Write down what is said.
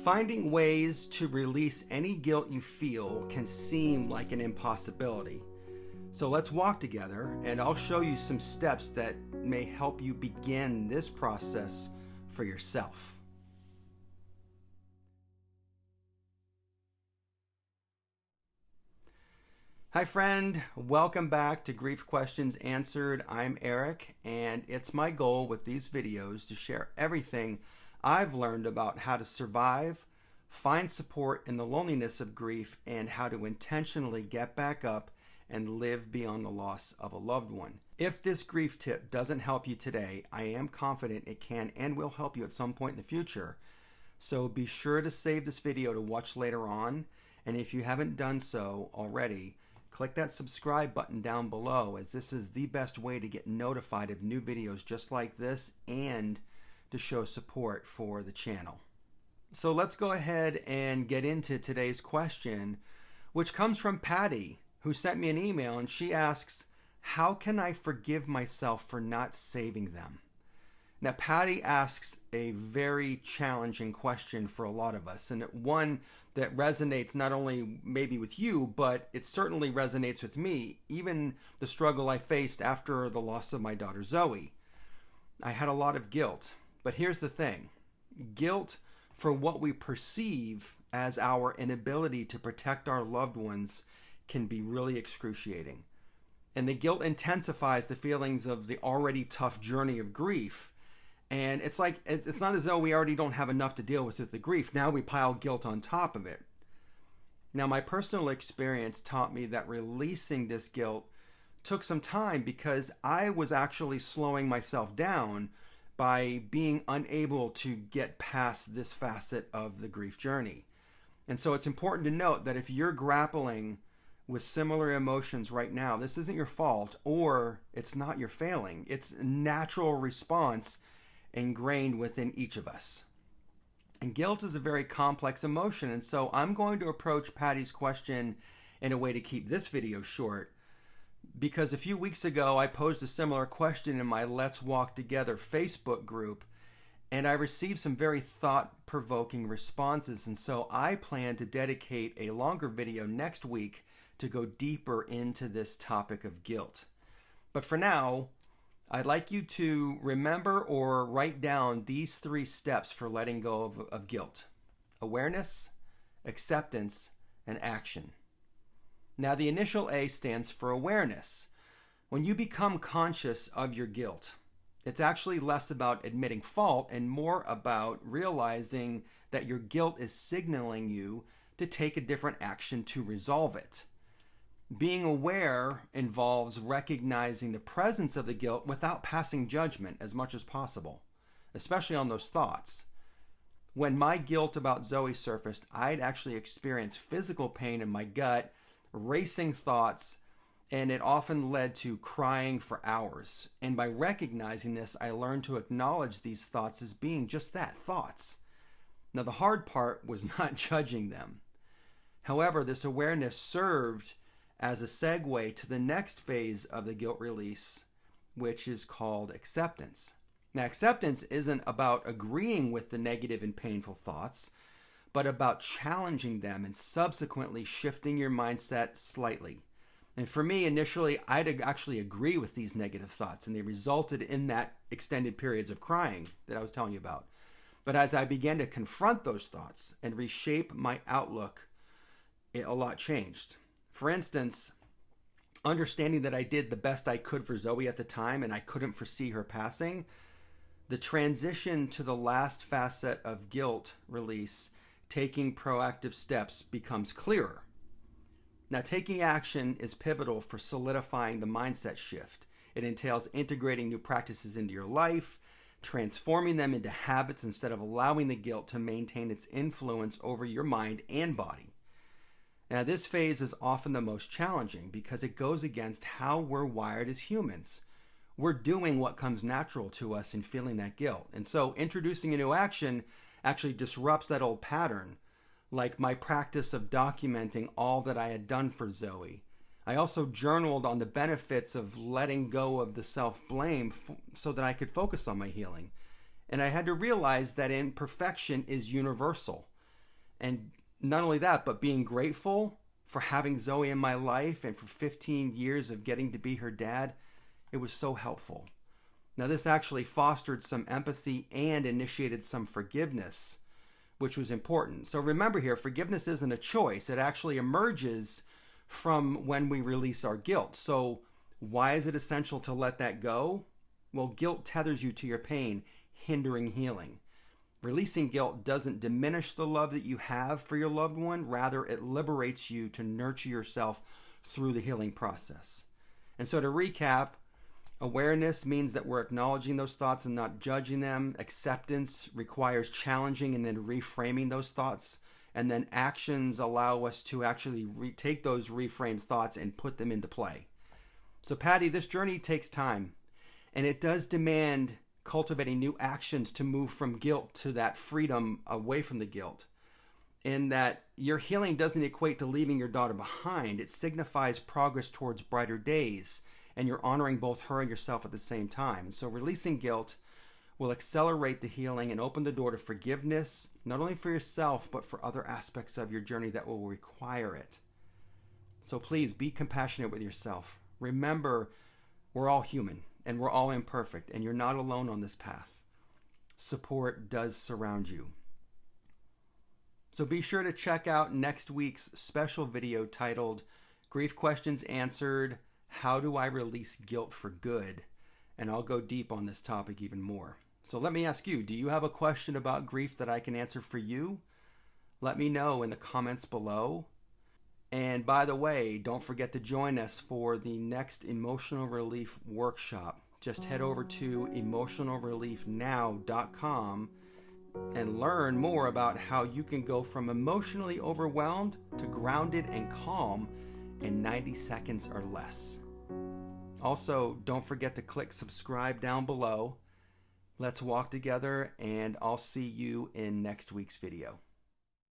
Finding ways to release any guilt you feel can seem like an impossibility. So let's walk together and I'll show you some steps that may help you begin this process for yourself. Hi friend, welcome back to Grief Questions Answered. I'm Eric, and it's my goal with these videos to share everything I've learned about how to survive, find support in the loneliness of grief, and how to intentionally get back up and live beyond the loss of a loved one. If this grief tip doesn't help you today, I am confident it can and will help you at some point in the future. So be sure to save this video to watch later on, and if you haven't done so already, click that subscribe button down below, as this is the best way to get notified of new videos just like this and to show support for the channel. So let's go ahead and get into today's question, which comes from Patty, who sent me an email, and she asks, how can I forgive myself for not saving them? Now, Patty asks a very challenging question for a lot of us, and one that resonates not only maybe with you, but it certainly resonates with me, even the struggle I faced after the loss of my daughter Zoe. I had a lot of guilt, but here's the thing. Guilt for what we perceive as our inability to protect our loved ones can be really excruciating. And the guilt intensifies the feelings of the already tough journey of grief. And it's like, it's not as though we already don't have enough to deal with the grief. Now we pile guilt on top of it. Now, my personal experience taught me that releasing this guilt took some time, because I was actually slowing myself down by being unable to get past this facet of the grief journey. And so it's important to note that if you're grappling with similar emotions right now, this isn't your fault, or it's not your failing. It's a natural response ingrained within each of us. And guilt is a very complex emotion, and so I'm going to approach Patty's question in a way to keep this video short, because a few weeks ago I posed a similar question in my Let's Walk Together Facebook group, and I received some very thought-provoking responses, and so I plan to dedicate a longer video next week to go deeper into this topic of guilt. But for now, I'd like you to remember or write down these 3 steps for letting go of guilt: awareness, acceptance, and action. Now, the initial A stands for awareness. When you become conscious of your guilt, it's actually less about admitting fault and more about realizing that your guilt is signaling you to take a different action to resolve it. Being aware involves recognizing the presence of the guilt without passing judgment as much as possible, especially on those thoughts. When my guilt about Zoe surfaced, I'd actually experienced physical pain in my gut, racing thoughts, and it often led to crying for hours. And by recognizing this, I learned to acknowledge these thoughts as being just that, thoughts. Now, the hard part was not judging them. However, this awareness served as a segue to the next phase of the guilt release, which is called acceptance. Now, acceptance isn't about agreeing with the negative and painful thoughts, but about challenging them and subsequently shifting your mindset slightly. And for me, initially, I'd actually agree with these negative thoughts, and they resulted in that extended periods of crying that I was telling you about. But as I began to confront those thoughts and reshape my outlook, a lot changed. For instance, understanding that I did the best I could for Zoe at the time and I couldn't foresee her passing, the transition to the last facet of guilt release, taking proactive steps, becomes clearer. Now, taking action is pivotal for solidifying the mindset shift. It entails integrating new practices into your life, transforming them into habits instead of allowing the guilt to maintain its influence over your mind and body. Now, this phase is often the most challenging because it goes against how we're wired as humans. We're doing what comes natural to us in feeling that guilt. And so introducing a new action actually disrupts that old pattern, like my practice of documenting all that I had done for Zoe. I also journaled on the benefits of letting go of the self-blame so that I could focus on my healing. And I had to realize that imperfection is universal. And not only that, but being grateful for having Zoe in my life and for 15 years of getting to be her dad, it was so helpful. Now, this actually fostered some empathy and initiated some forgiveness, which was important. So remember here, forgiveness isn't a choice. It actually emerges from when we release our guilt. So why is it essential to let that go? Well, guilt tethers you to your pain, hindering healing. Releasing guilt doesn't diminish the love that you have for your loved one. Rather, it liberates you to nurture yourself through the healing process. And so to recap, awareness means that we're acknowledging those thoughts and not judging them. Acceptance requires challenging and then reframing those thoughts. And then actions allow us to actually take those reframed thoughts and put them into play. So Patty, this journey takes time, and it does demand cultivating new actions to move from guilt to that freedom away from the guilt. In that your healing doesn't equate to leaving your daughter behind. It signifies progress towards brighter days, and you're honoring both her and yourself at the same time. So releasing guilt will accelerate the healing and open the door to forgiveness, not only for yourself, but for other aspects of your journey that will require it. So please be compassionate with yourself. Remember, we're all human and we're all imperfect, and you're not alone on this path. Support does surround you. So be sure to check out next week's special video titled Grief Questions Answered, How Do I Release Guilt for Good? And I'll go deep on this topic even more. So let me ask you, do you have a question about grief that I can answer for you? Let me know in the comments below. And by the way, don't forget to join us for the next Emotional Relief Workshop. Just head over to emotionalreliefnow.com and learn more about how you can go from emotionally overwhelmed to grounded and calm in 90 seconds or less. Also, don't forget to click subscribe down below. Let's walk together, and I'll see you in next week's video.